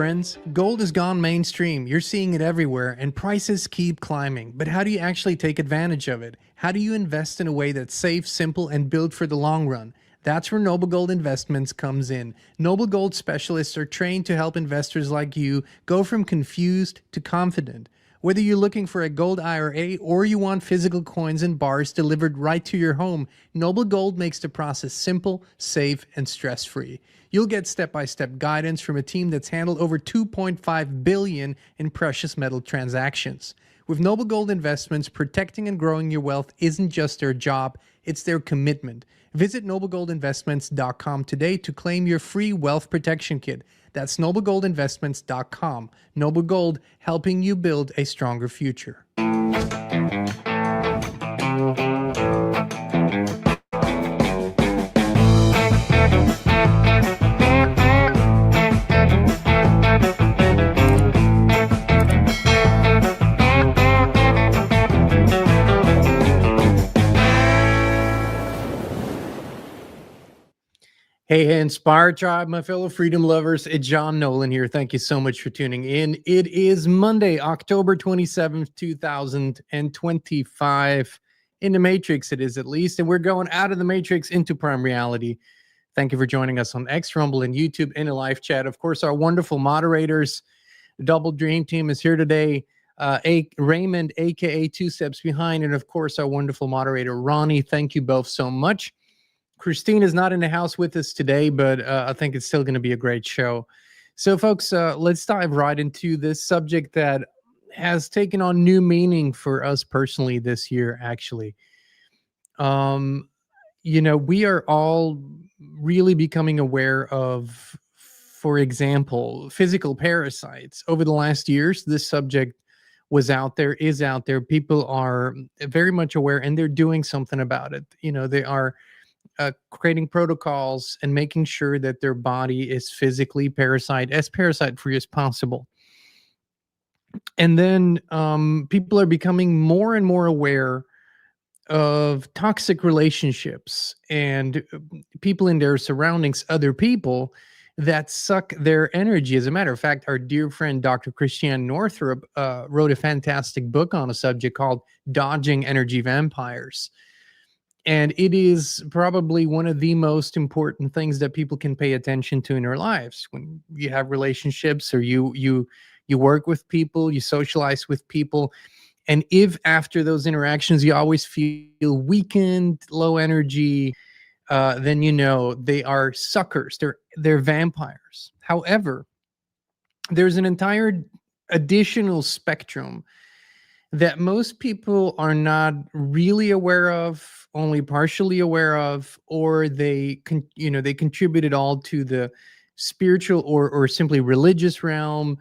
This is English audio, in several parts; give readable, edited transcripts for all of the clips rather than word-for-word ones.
friends. Gold has gone mainstream. You're seeing it everywhere, and prices keep climbing. But how do you actually take advantage of it? How do you invest in a way that's safe, simple, and built for the long run? That's where Noble Gold Investments comes in. Noble Gold specialists are trained to help investors like you go from confused to confident. Whether you're looking for a gold IRA or you want physical coins and bars delivered right to your home, Noble Gold makes the process simple, safe, and stress-free. You'll get step-by-step guidance from a team that's handled over $2.5 billion in precious metal transactions. With Noble Gold Investments, protecting and growing your wealth isn't just their job, it's their commitment. Visit noblegoldinvestments.com today to claim your free wealth protection kit. That's noblegoldinvestments.com. Noble Gold, helping you build a stronger future. Hey, Inspire Tribe, my fellow freedom lovers. It's John Nolan here. Thank you so much for tuning in. It is Monday, October 27th, 2025. In the Matrix, it is at least. And we're going out of the Matrix into prime reality. Thank you for joining us on X, Rumble, and YouTube in a live chat. Of course, our wonderful moderators, the Double Dream Team is here today. Raymond, a.k.a. Two Steps Behind. And of course, our wonderful moderator, Ronnie. Thank you both so much. Christine is not in the house with us today, but I think it's still going to be a great show. So, folks, let's dive right into this subject that has taken on new meaning for us personally this year, actually. We are all really becoming aware of, for example, physical parasites. Over the last years, this subject was out there, is out there. People are very much aware, and they're doing something about it. They are creating protocols and making sure that their body is physically as parasite-free as possible. And then people are becoming more and more aware of toxic relationships and people in their surroundings, other people that suck their energy. As a matter of fact, our dear friend, Dr. Christiane Northrup, wrote a fantastic book on a subject called Dodging Energy Vampires. And it is probably one of the most important things that people can pay attention to in their lives. When you have relationships or you work with people, you socialize with people, and if after those interactions you always feel weakened, low energy, then they are suckers. They're vampires. However, there's an entire additional spectrum that most people are not really aware of, only partially aware of, or they contribute it all to the spiritual or simply religious realm,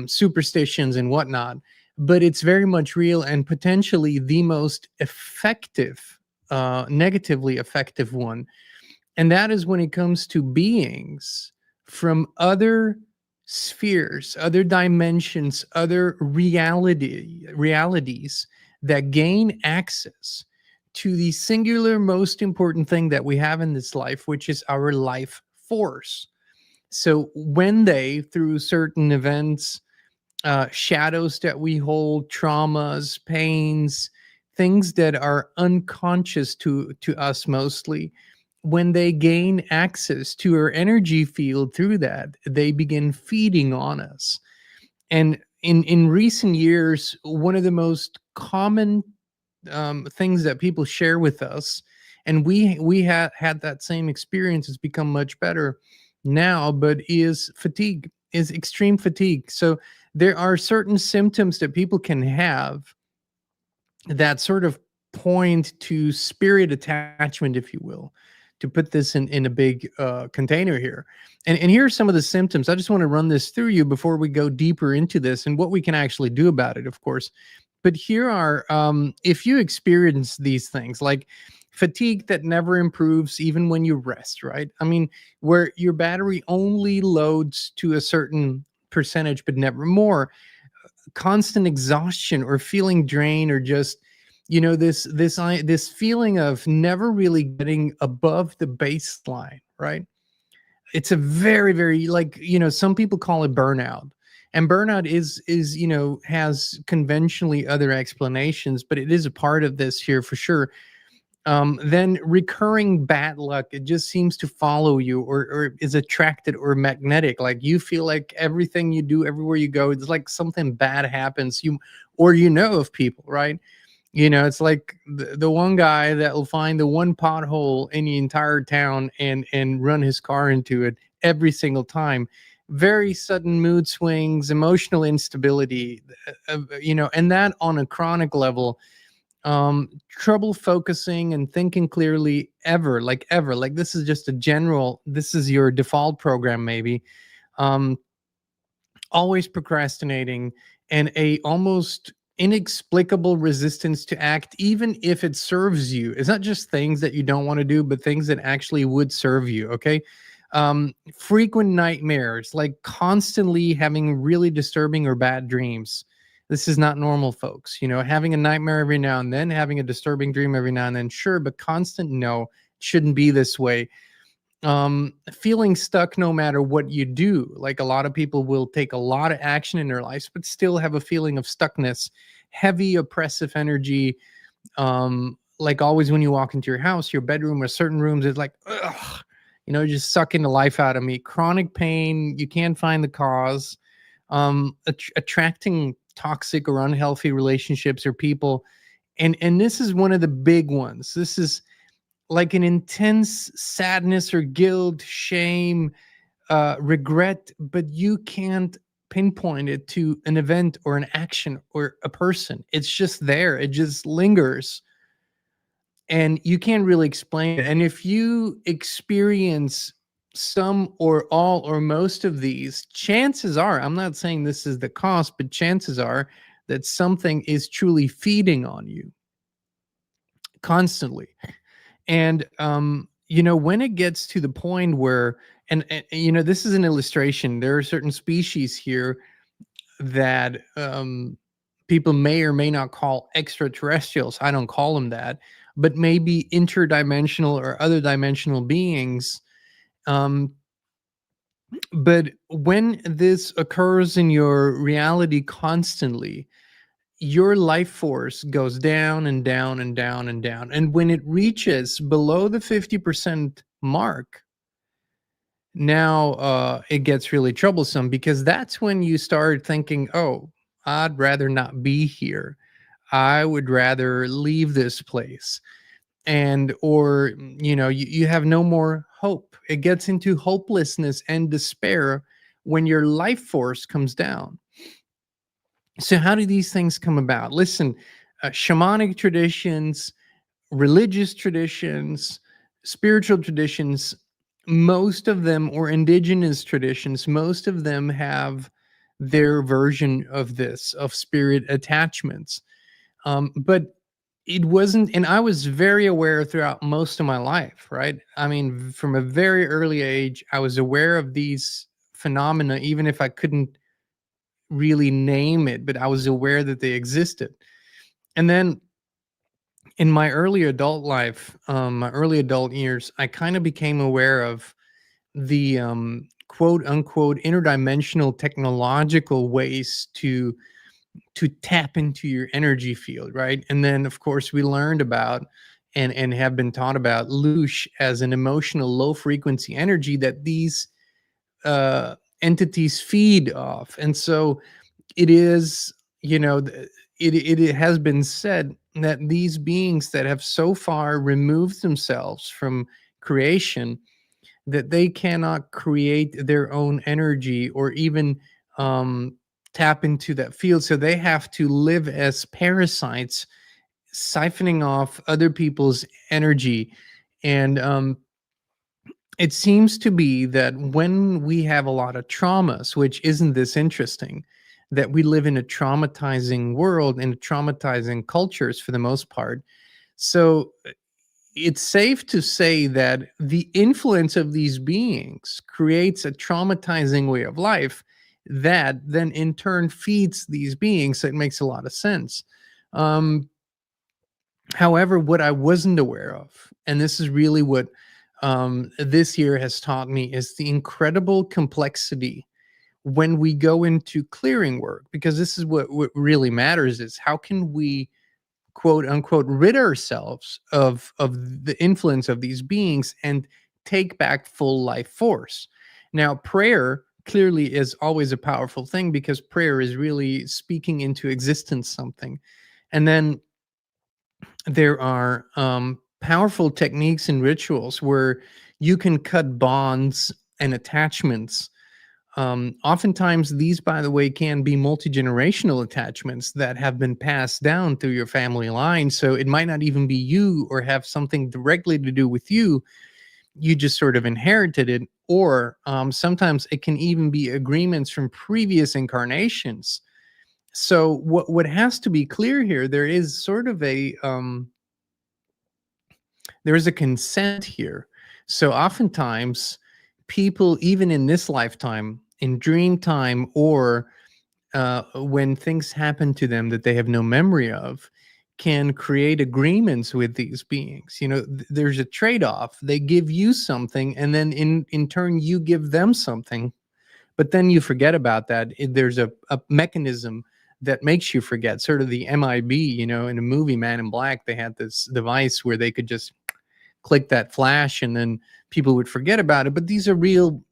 superstitions and whatnot. But it's very much real and potentially the most effective, negatively effective one. And that is when it comes to beings from other spheres, other dimensions, other realities that gain access to the singular most important thing that we have in this life, which is our life force. So when they, through certain events, shadows that we hold, traumas, pains, things that are unconscious to us mostly, when they gain access to our energy field through that, they begin feeding on us. And in recent years, one of the most common things that people share with us, and we had that same experience, has become much better now, but is fatigue, is extreme fatigue. So there are certain symptoms that people can have that sort of point to spirit attachment, if you will, to put this in a big container here. And here are some of the symptoms. I just want to run this through you before we go deeper into this and what we can actually do about it, of course. But here are, if you experience these things, like fatigue that never improves even when you rest, right? I mean, where your battery only loads to a certain percentage, but never more. Constant exhaustion or feeling drained, or just this feeling of never really getting above the baseline, right? It's a very, very, like, some people call it burnout. And burnout is, has conventionally other explanations, but it is a part of this here for sure. Then recurring bad luck, it just seems to follow you, or is attracted or magnetic. Like you feel like everything you do, everywhere you go, it's like something bad happens. Or of people, right? It's like the one guy that will find the one pothole in the entire town and run his car into it every single time. Very sudden mood swings, emotional instability, and that on a chronic level. Trouble focusing and thinking clearly, ever, like this is just a general, this is your default program maybe. um Always procrastinating, and a almost inexplicable resistance to act even if it serves you. It's not just things that you don't want to do, but things that actually would serve you. Okay. Frequent nightmares, like constantly having really disturbing or bad dreams. This is not normal, folks. Having a nightmare every now and then, having a disturbing dream every now and then, sure, but constant, no, shouldn't be this way. Feeling stuck no matter what you do. Like a lot of people will take a lot of action in their lives but still have a feeling of stuckness. Heavy oppressive energy. Like always when you walk into your house, your bedroom, or certain rooms, it's like, ugh, just sucking the life out of me. Chronic pain, you can't find the cause. Attracting toxic or unhealthy relationships or people. And this is one of the big ones. This is like an intense sadness or guilt, shame, regret, but you can't pinpoint it to an event or an action or a person. It's just there, it just lingers, and you can't really explain it. And if you experience some or all or most of these, chances are, I'm not saying this is the cause, but chances are that something is truly feeding on you constantly. And when it gets to the point where, and this is an illustration. There are certain species here that people may or may not call extraterrestrials. I don't call them that, but maybe interdimensional or other dimensional beings. um but when this occurs in your reality constantly, your life force goes down and down and down and down. And when it reaches below the 50% mark, now it gets really troublesome, because that's when you start thinking, oh, I'd rather not be here. I would rather leave this place. And, or, you have no more hope. It gets into hopelessness and despair when your life force comes down. So, how do these things come about? Listen, shamanic traditions, religious traditions, spiritual traditions, most of them, or indigenous traditions, most of them have their version of this, of spirit attachments. But it wasn't, and I was very aware throughout most of my life, right? I mean, from a very early age, I was aware of these phenomena, even if I couldn't really name it, but I was aware that they existed. And then in my early adult life, my early adult years, I kind of became aware of the quote unquote interdimensional technological ways to tap into your energy field, right? And then of course we learned about and have been taught about loosh as an emotional low frequency energy that these entities feed off. And so it is, it has been said that these beings that have so far removed themselves from creation, that they cannot create their own energy or even um, tap into that field. So they have to live as parasites, siphoning off other people's energy. And it seems to be that when we have a lot of traumas, which isn't this interesting, that we live in a traumatizing world and traumatizing cultures for the most part. So it's safe to say that the influence of these beings creates a traumatizing way of life that then in turn feeds these beings. So it makes a lot of sense. Um, However, what I wasn't aware of, and this is really what this year has taught me is the incredible complexity when we go into clearing work, because this is what really matters is how can we quote unquote rid ourselves of the influence of these beings and take back full life force. Now prayer clearly is always a powerful thing because prayer is really speaking into existence something. And then there are powerful techniques and rituals where you can cut bonds and attachments. Oftentimes, these, by the way, can be multi generational attachments that have been passed down through your family line. So it might not even be you or have something directly to do with you. You just sort of inherited it. Or sometimes it can even be agreements from previous incarnations. So what has to be clear here, there is sort of there is a consent here. So oftentimes, people, even in this lifetime, in dream time, or when things happen to them that they have no memory of, can create agreements with these beings. There's a trade-off. They give you something, and then in turn, you give them something. But then you forget about that. There's a mechanism that makes you forget, sort of the MIB. In the movie Man in Black, they had this device where they could just click that flash and then people would forget about it. But these are real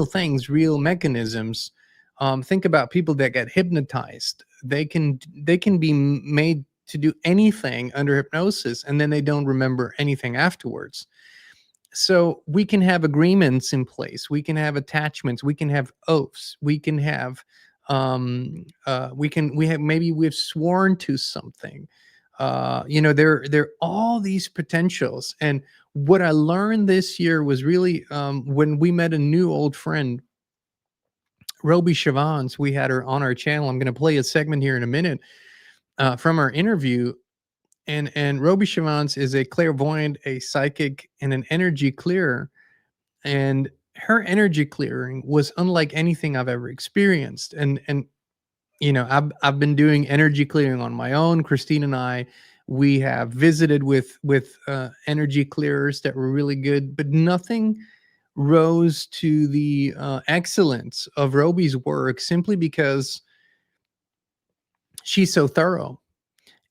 things, real mechanisms. Think about people that get hypnotized. They can be made to do anything under hypnosis, and then they don't remember anything afterwards. So we can have agreements in place, we can have attachments, we can have oaths, we can have we have, maybe we've sworn to something. There are all these potentials. And what I learned this year was really when we met a new old friend, Roby Chevance. We had her on our channel. I'm going to play a segment here in a minute from our interview. And Roby Chevance is a clairvoyant, a psychic, and an energy clearer. And her energy clearing was unlike anything I've ever experienced. And I've been doing energy clearing on my own. Christine and I, we have visited with energy clearers that were really good, but nothing rose to the excellence of Roby's work, simply because she's so thorough.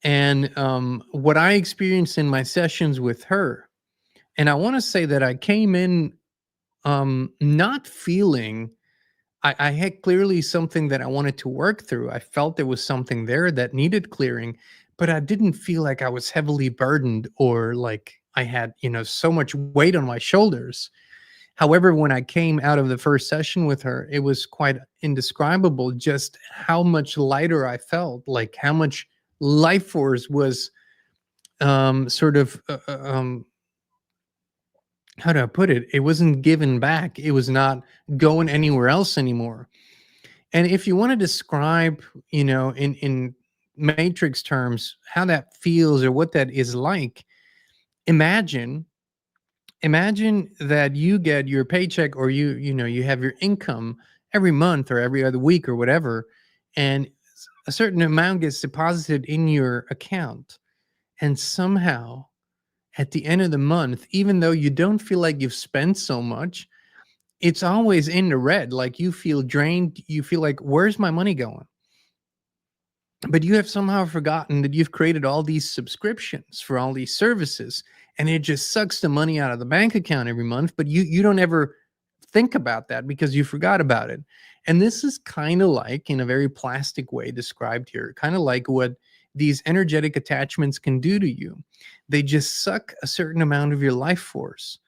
And what I experienced in my sessions with her, and I want to say that I came in not feeling, I had clearly something that I wanted to work through. I felt there was something there that needed clearing, but I didn't feel like I was heavily burdened or like I had, so much weight on my shoulders. However, when I came out of the first session with her, it was quite indescribable just how much lighter I felt, like how much life force was sort of how do I put it? It wasn't given back. It was not going anywhere else anymore. And if you want to describe, in matrix terms, how that feels or what that is like, imagine that you get your paycheck, or you have your income every month or every other week or whatever, and a certain amount gets deposited in your account, and somehow at the end of the month, even though you don't feel like you've spent so much, it's always in the red. Like you feel drained, you feel like, where's my money going? But you have somehow forgotten that you've created all these subscriptions for all these services, and it just sucks the money out of the bank account every month, but you don't ever think about that because you forgot about it. And this is kind of like, in a very plastic way described here, kind of like what these energetic attachments can do to you. They just suck a certain amount of your life force.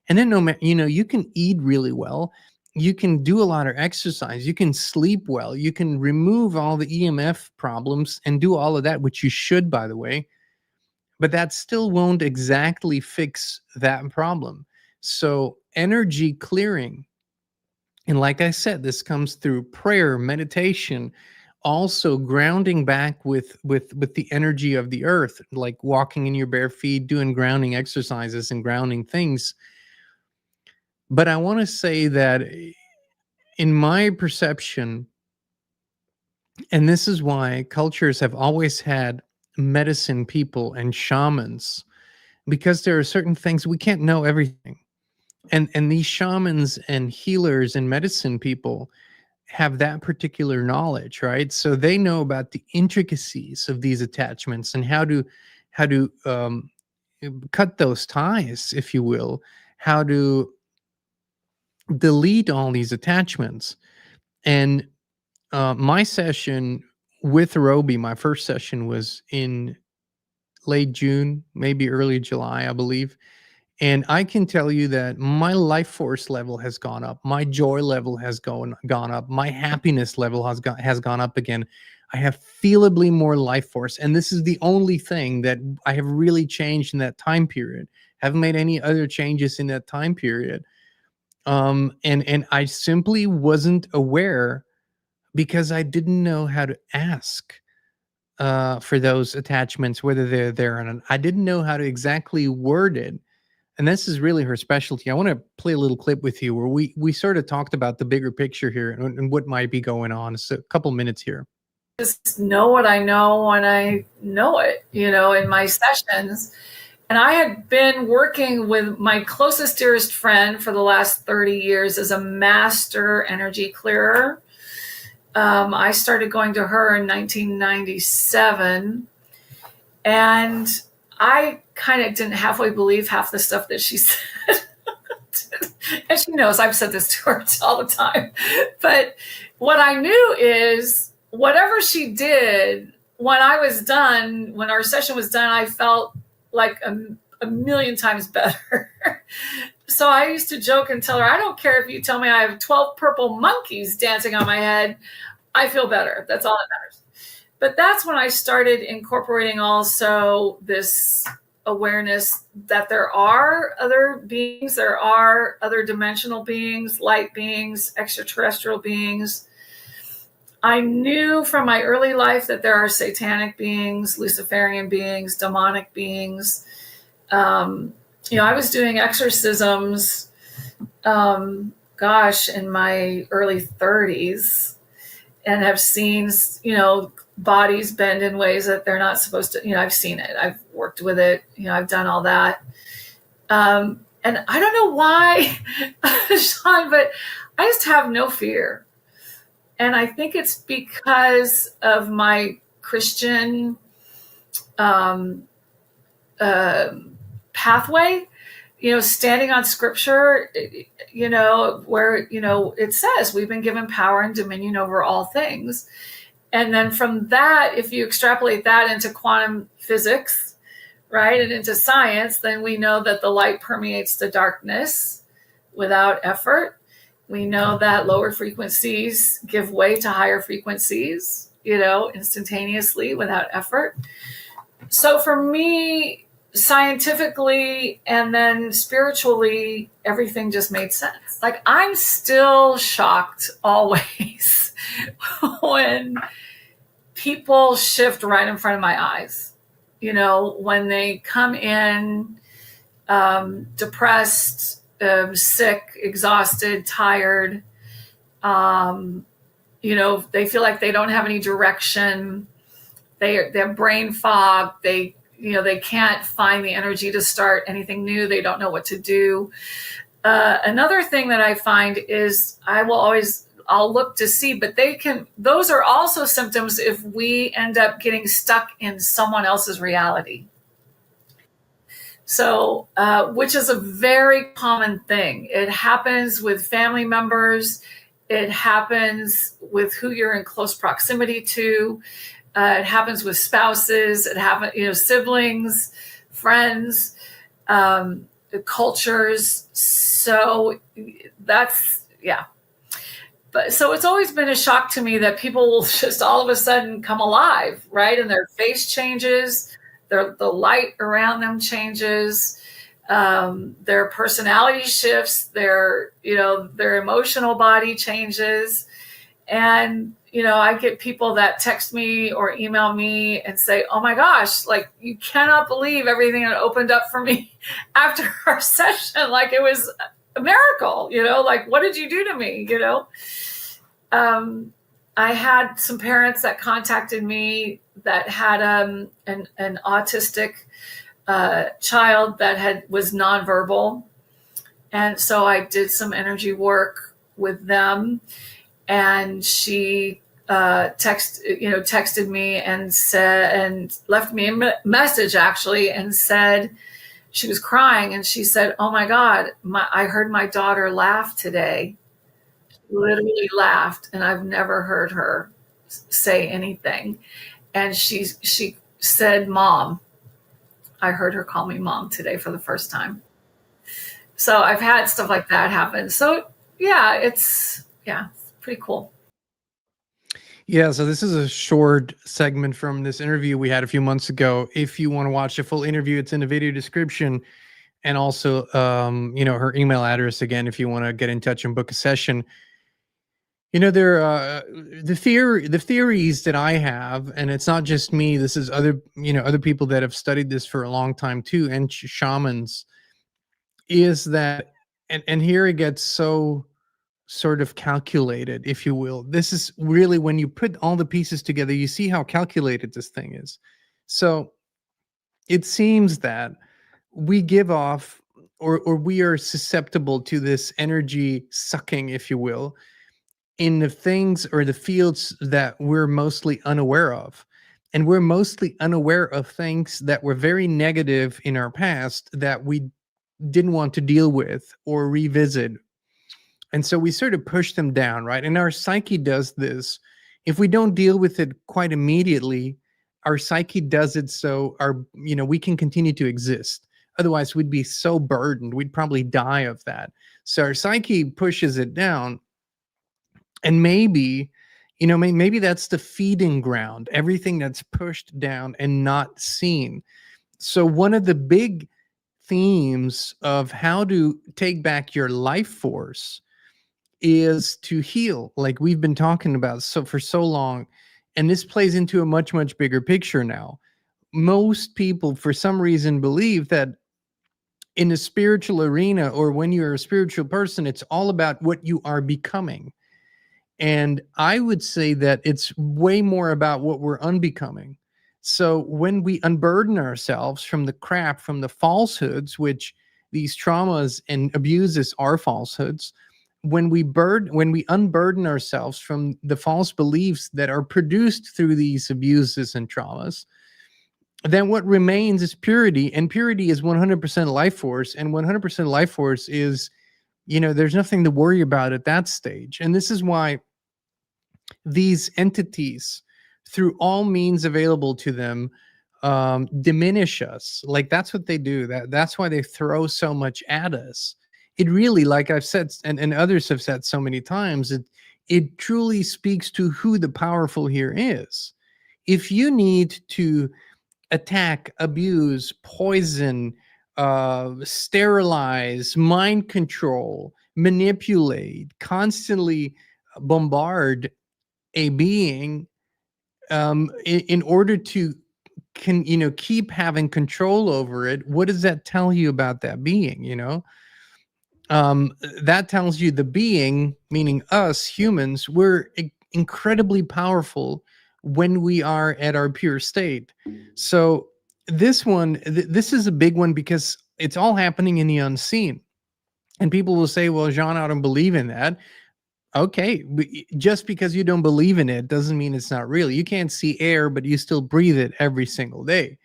And then, no matter, you can eat really well, you can do a lot of exercise, you can sleep well, you can remove all the EMF problems and do all of that, which you should, by the way, but that still won't exactly fix that problem. So energy clearing, and like I said, this comes through prayer, meditation, also grounding back with the energy of the earth, like walking in your bare feet, doing grounding exercises and grounding things. But I want to say that in my perception, and this is why cultures have always had medicine people and shamans, because there are certain things we can't know everything. And these shamans and healers and medicine people have that particular knowledge, right? So they know about the intricacies of these attachments and how to cut those ties, if you will, how to delete all these attachments. And my session with Roby, my first session was in late June, maybe early July, I believe. And I can tell you that my life force level has gone up. My joy level has gone up. My happiness level has gone up again. I have feelably more life force. And this is the only thing that I have really changed in that time period. Haven't made any other changes in that time period. And I simply wasn't aware because I didn't know how to ask for those attachments, whether they're there or not. I didn't know how to exactly word it. And this is really her specialty. I want to play a little clip with you where we sort of talked about the bigger picture here and what might be going on. So a couple minutes here. Just know what I know when I know it, in my sessions. And I had been working with my closest, dearest friend for the last 30 years as a master energy clearer. I started going to her in 1997. And I kind of didn't halfway believe half the stuff that she said. And she knows I've said this to her all the time. But what I knew is whatever she did, when I was done, when our session was done, I felt like a million times better. So I used to joke and tell her, I don't care if you tell me I have 12 purple monkeys dancing on my head. I feel better. That's all that matters. But that's when I started incorporating also this awareness that there are other beings, there are other dimensional beings, light beings, extraterrestrial beings. I knew from my early life that there are satanic beings, Luciferian beings, demonic beings. I was doing exorcisms, in my early 30s, and have seen, bodies bend in ways that they're not supposed to. I've seen it. I've worked with it. I've done all that. And I don't know why, Sean, but I just have no fear. And I think it's because of my Christian pathway, standing on scripture, where, it says we've been given power and dominion over all things. And then from that, if you extrapolate that into quantum physics, right, and into science, then we know that the light permeates the darkness without effort. We know that lower frequencies give way to higher frequencies, instantaneously without effort. So for me, scientifically and then spiritually, everything just made sense. Like, I'm still shocked always when people shift right in front of my eyes, when they come in depressed, sick, exhausted, tired, they feel like they don't have any direction. They have brain fog. They can't find the energy to start anything new. They don't know what to do. Another thing that I find is I'll look to see, but those are also symptoms if we end up getting stuck in someone else's reality. So, which is a very common thing. It happens with family members. It happens with who you're in close proximity to. It happens with spouses. It happens, siblings, friends, cultures. So that's, yeah. But so it's always been a shock to me that people will just all of a sudden come alive, right? And their face changes, the light around them changes, their personality shifts, their emotional body changes. And, I get people that text me or email me and say, oh my gosh, like, you cannot believe everything that opened up for me after our session. Like, it was a miracle, like, what did you do to me? I had some parents that contacted me that had an autistic child that was nonverbal. And so I did some energy work with them, and she texted me and said, and left me a message actually, and said she was crying, and she said, "Oh my God, I heard my daughter laugh today." She literally laughed, and I've never heard her say anything. And she said, "Mom." I heard her call me mom today for the first time. So I've had stuff like that happen. So it's pretty cool. Yeah, so this is a short segment from this interview we had a few months ago. If you want to watch the full interview, it's in the video description, and also her email address again if you want to get in touch and book a session. There the theories that I have, and it's not just me, this is other people that have studied this for a long time too, and shamans, is that, and here it gets so sort of calculated, if you will. This is really when you put all the pieces together, you see how calculated this thing is. So it seems that we give off, or we are susceptible to this energy sucking, if you will, in the things or the fields that we're mostly unaware of. And we're mostly unaware of things that were very negative in our past that we didn't want to deal with or revisit. And so we sort of push them down, right? And our psyche does this. If we don't deal with it quite immediately, our psyche does it so we can continue to exist. Otherwise, we'd be so burdened, we'd probably die of that. So our psyche pushes it down, and maybe that's the feeding ground, everything that's pushed down and not seen. So one of the big themes of how to take back your life force is to heal, like we've been talking about for so long. And this plays into a much, much bigger picture now. Most people, for some reason, believe that in the spiritual arena, or when you're a spiritual person, it's all about what you are becoming. And I would say that it's way more about what we're unbecoming. So when we unburden ourselves from the crap, from the falsehoods, which these traumas and abuses are falsehoods, when we unburden ourselves from the false beliefs that are produced through these abuses and traumas, then what remains is purity. And purity is 100% life force. And 100% life force is, there's nothing to worry about at that stage. And this is why these entities, through all means available to them, diminish us. Like that's what they do. That's why they throw so much at us. It really, like I've said, and others have said so many times, it truly speaks to who the powerful here is. If you need to attack, abuse, poison, sterilize, mind control, manipulate, constantly bombard a being, in order to keep having control over it, what does that tell you about that being? That tells you the being, meaning us humans, we're incredibly powerful when we are at our pure state. So this is a big one because it's all happening in the unseen. And people will say, well, Jean, I don't believe in that. Okay, just because you don't believe in it doesn't mean it's not real. You can't see air, but you still breathe it every single day.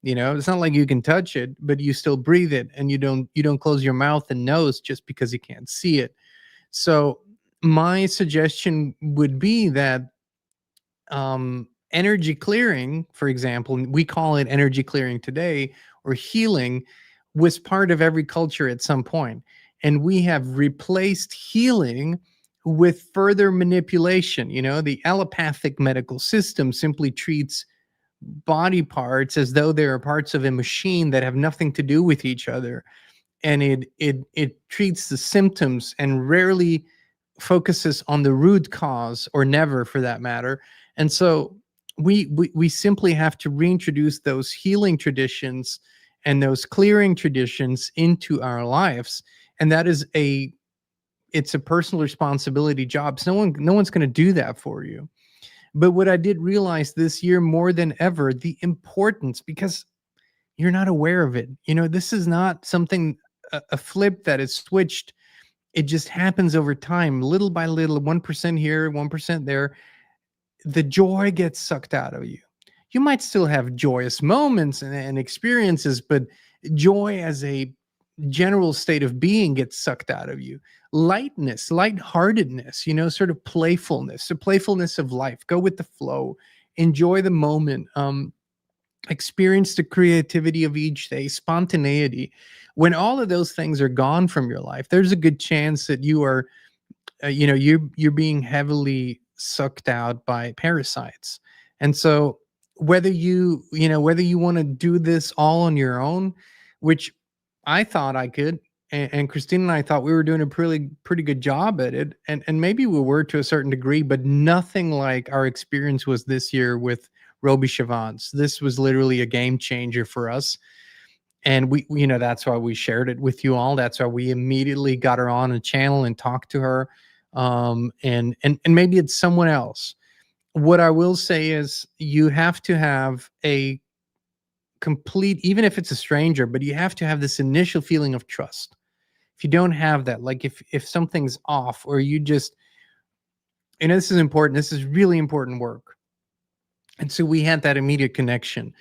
It's not like you can touch it, but you still breathe it, and you don't close your mouth and nose just because you can't see it. So my suggestion would be that energy clearing, for example, we call it energy clearing today, or healing, was part of every culture at some point. And we have replaced healing with further manipulation. The allopathic medical system simply treats body parts as though they are parts of a machine that have nothing to do with each other. And it treats the symptoms and rarely focuses on the root cause, or never for that matter. And so we simply have to reintroduce those healing traditions and those clearing traditions into our lives. And that is it's a personal responsibility job. So no one's going to do that for you. But what I did realize this year more than ever, the importance, because you're not aware of it. This is not something a flip that is switched. It just happens over time, little by little, 1% here, 1% there. The joy gets sucked out of you. You might still have joyous moments and experiences, but joy as a general state of being gets sucked out of you. Lightness, lightheartedness, sort of playfulness, the playfulness of life. Go with the flow, enjoy the moment. Experience the creativity of each day, spontaneity. When all of those things are gone from your life, there's a good chance that you are you're being heavily sucked out by parasites. And so whether you want to do this all on your own, which I thought I could, and Christine and I thought we were doing a pretty good job at it, and maybe we were to a certain degree, but nothing like our experience was this year with Roby Chevance. This was literally a game changer for us, and that's why we shared it with you all. That's why we immediately got her on a channel and talked to her. And maybe it's someone else. What I will say is you have to have a complete, even if it's a stranger, but you have to have this initial feeling of trust. If you don't have that, like if something's off, or you just, this is important, this is really important work. And so we had that immediate connection.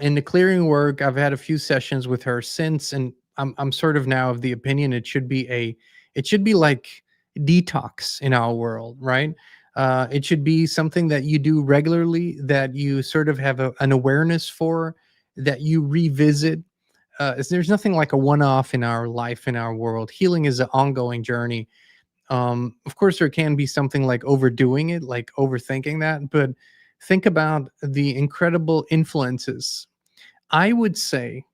In the clearing work, I've had a few sessions with her since, and I'm sort of now of the opinion it should be like detox in our world, right? It should be something that you do regularly, that you sort of have an awareness for, that you revisit. There's nothing like a one-off in our life, in our world. Healing is an ongoing journey. Of course, there can be something like overdoing it, like overthinking that, but think about the incredible influences. I would say,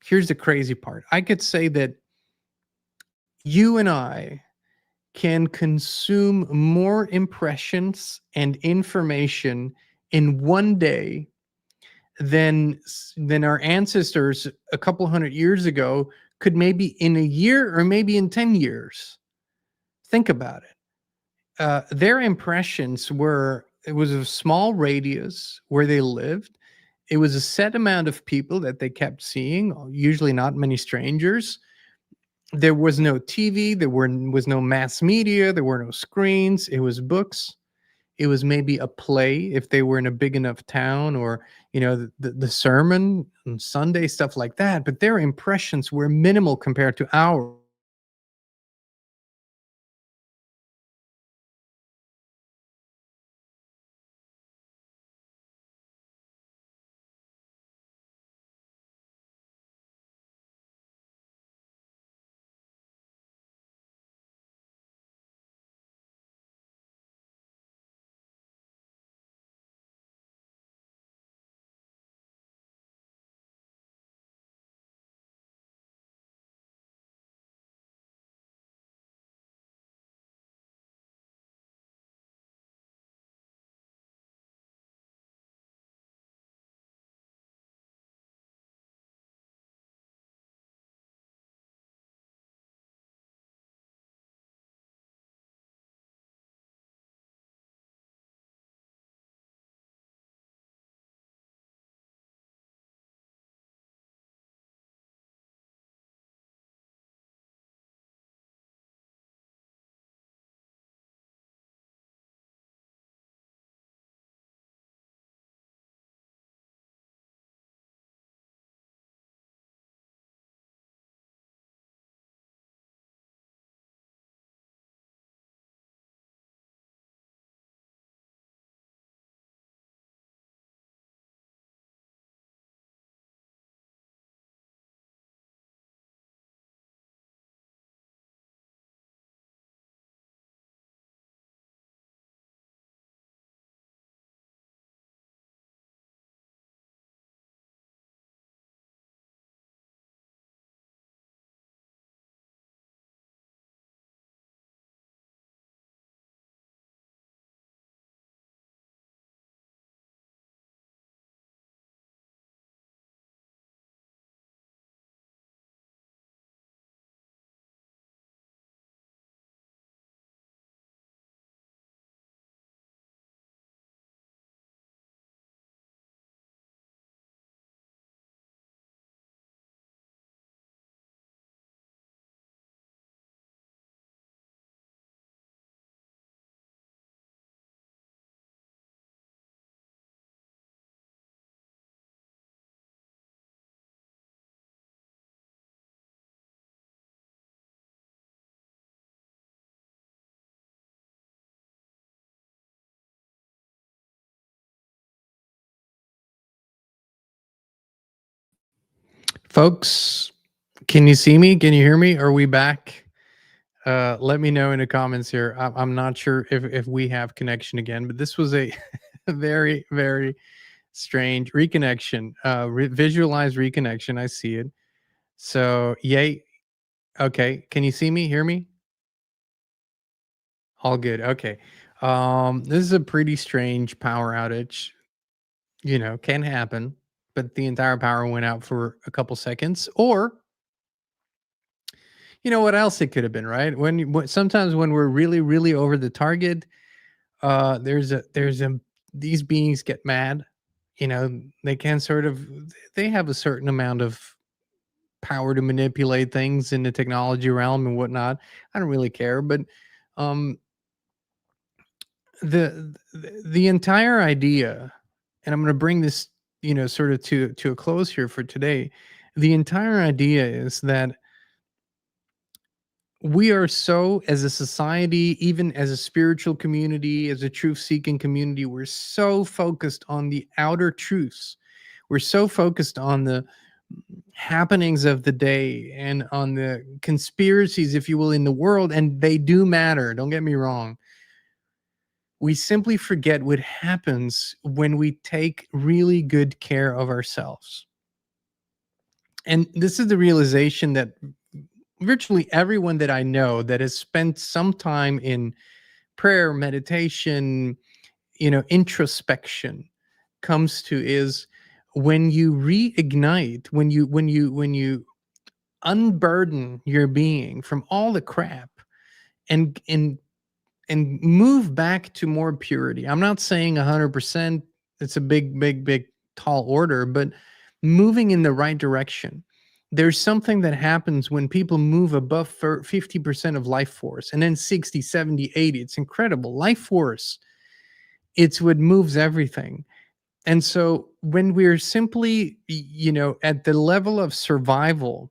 here's the crazy part. I could say that you and I can consume more impressions and information in one day than our ancestors a couple hundred years ago could, maybe in a year or maybe in 10 years. Think about it. Their impressions were, it was a small radius where they lived. It was a set amount of people that they kept seeing, usually not many strangers. There was no TV, was no mass media, there were no screens. It was books. It was maybe a play if they were in a big enough town, or the sermon on Sunday, stuff like that. But their impressions were minimal compared to ours. Folks, can you see me? Can you hear me? Are we back? Let me know in the comments here. I'm not sure if we have connection again, but this was a very, very strange reconnection. Visualize reconnection. I see it. So, yay. Okay. Can you see me? Hear me? All good. Okay. This is a pretty strange power outage. Can happen, but the entire power went out for a couple seconds. Or what else it could have been, right? Sometimes when we're really, really over the target, there's a these beings get mad. They can they have a certain amount of power to manipulate things in the technology realm and whatnot. I don't really care, but um, the entire idea, and I'm going to bring this, sort of to a close here for today. The entire idea is that we are so, as a society, even as a spiritual community, as a truth seeking community, we're so focused on the outer truths. We're so focused on the happenings of the day and on the conspiracies, if you will, in the world, and they do matter, don't get me wrong. We simply forget what happens when we take really good care of ourselves. And this is the realization that virtually everyone that I know that has spent some time in prayer, meditation, introspection comes to is when you reignite, when you unburden your being from all the crap and move back to more purity. I'm not saying 100%, it's a big tall order, but moving in the right direction. There's something that happens when people move above 50% of life force, and then 60, 70, 80. It's incredible. Life force, it's what moves everything. And so when we're simply, at the level of survival,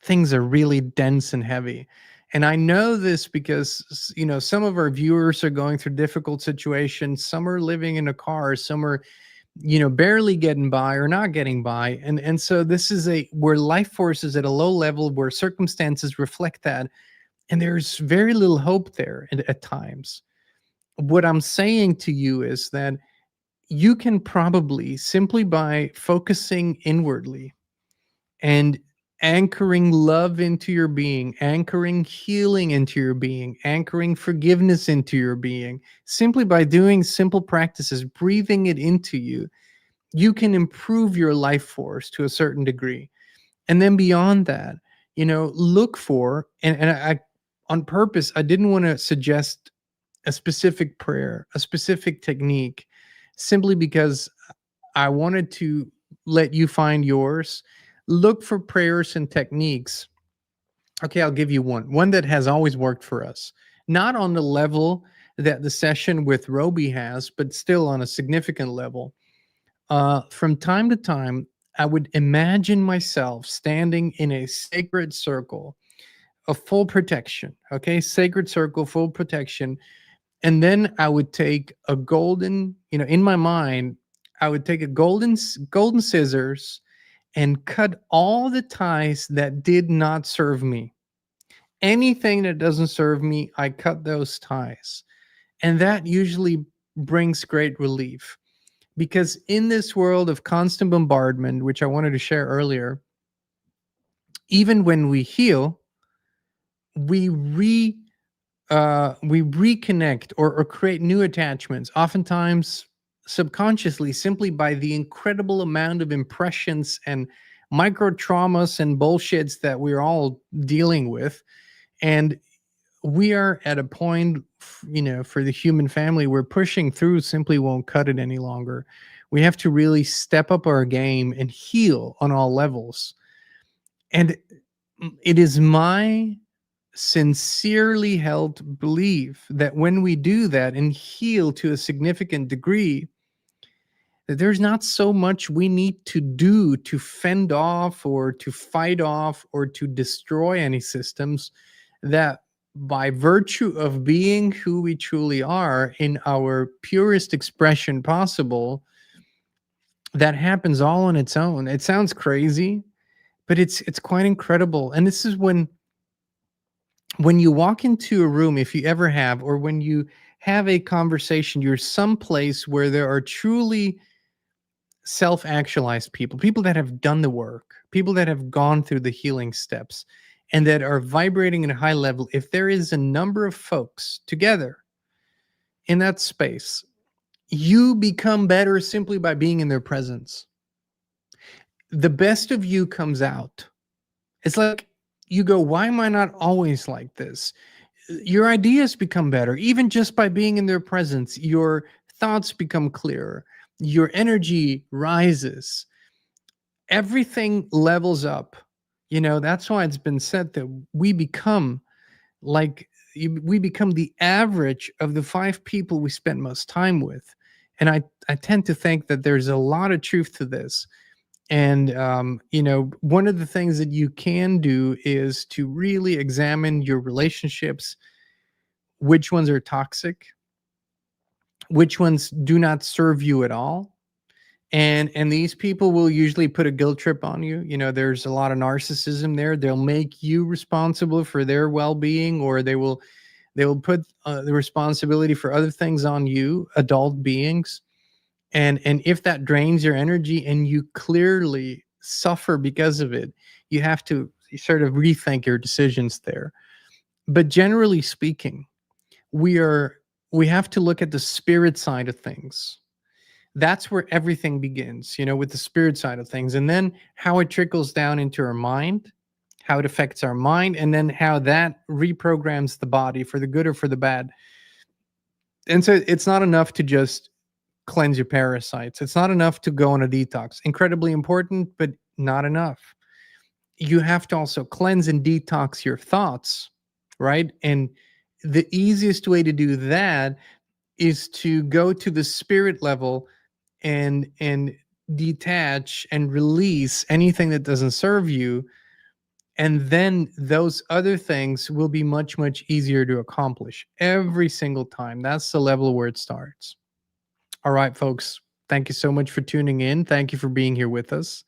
things are really dense and heavy. And I know this because, some of our viewers are going through difficult situations. Some are living in a car, some are, barely getting by or not getting by. And so this is where life force is at a low level, where circumstances reflect that. And there's very little hope there at times. What I'm saying to you is that you can probably, simply by focusing inwardly and anchoring love into your being, anchoring healing into your being, anchoring forgiveness into your being, simply by doing simple practices, breathing it into you, you can improve your life force to a certain degree. And then beyond that, look for, and I on purpose, I didn't want to suggest a specific prayer, a specific technique, simply because I wanted to let you find yours. Look for prayers and techniques. Okay, I'll give you one that has always worked for us. Not on the level that the session with Roby has, but still on a significant level. From time to time, I would imagine myself standing in a sacred circle of full protection. Okay, sacred circle, full protection. And then I would take a golden, in my mind, I would take a golden scissors and cut all the ties that did not serve me. Anything that doesn't serve me, I cut those ties. And that usually brings great relief, because in this world of constant bombardment, which I wanted to share earlier, even when we heal, we reconnect or create new attachments, oftentimes subconsciously, simply by the incredible amount of impressions and micro traumas and bullshits that we're all dealing with. And we are at a point, for the human family, where pushing through simply won't cut it any longer. We have to really step up our game and heal on all levels. And it is my sincerely held belief that when we do that and heal to a significant degree, that there's not so much we need to do to fend off or to fight off or to destroy any systems, that by virtue of being who we truly are in our purest expression possible, that happens all on its own. It sounds crazy, but it's quite incredible. And this is when you walk into a room, if you ever have, or when you have a conversation, you're someplace where there are truly self-actualized people, people that have done the work, people that have gone through the healing steps and that are vibrating at a high level. If there is a number of folks together in that space, you become better simply by being in their presence. The best of you comes out. It's like you go, why am I not always like this? Your ideas become better, even just by being in their presence. Your thoughts become clearer. Your energy rises. Everything levels up. You know, that's why it's been said that we become we become the average of the 5 people we spend most time with. And I tend to think that there's a lot of truth to this. And, you know, one of the things that you can do is to really examine your relationships, which ones are toxic, which ones do not serve you at all. And these people will usually put a guilt trip on you. You know, there's a lot of narcissism there. They'll make you responsible for their well-being, or they will put the responsibility for other things on you, adult beings. And if that drains your energy and you clearly suffer because of it, you have to sort of rethink your decisions there. But generally speaking, we have to look at the spirit side of things. That's where everything begins, you know, with the spirit side of things, and then how it trickles down into our mind, how it affects our mind, and then how that reprograms the body for the good or for the bad. And so it's not enough to just cleanse your parasites. It's not enough to go on a detox. Incredibly important, but not enough. You have to also cleanse and detox your thoughts, right? And the easiest way to do that is to go to the spirit level and detach and release anything that doesn't serve you. And then those other things will be much, much easier to accomplish every single time. That's the level where it starts. All right, folks. Thank you so much for tuning in. Thank you for being here with us.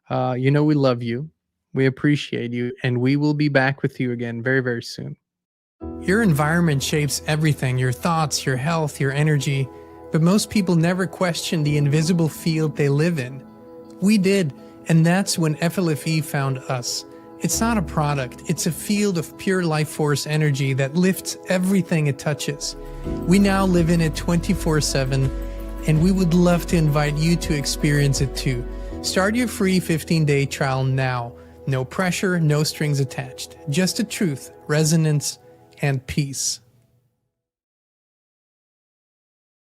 You know, we love you. We appreciate you. And we will be back with you again very, very soon. Your environment shapes everything, your thoughts, your health, your energy. But most people never question the invisible field they live in. We did, and that's when FLFE found us. It's not a product, it's a field of pure life force energy that lifts everything it touches. We now live in it 24/7, and we would love to invite you to experience it too. Start your free 15-day trial now. No pressure, no strings attached. Just the truth, resonance, and peace.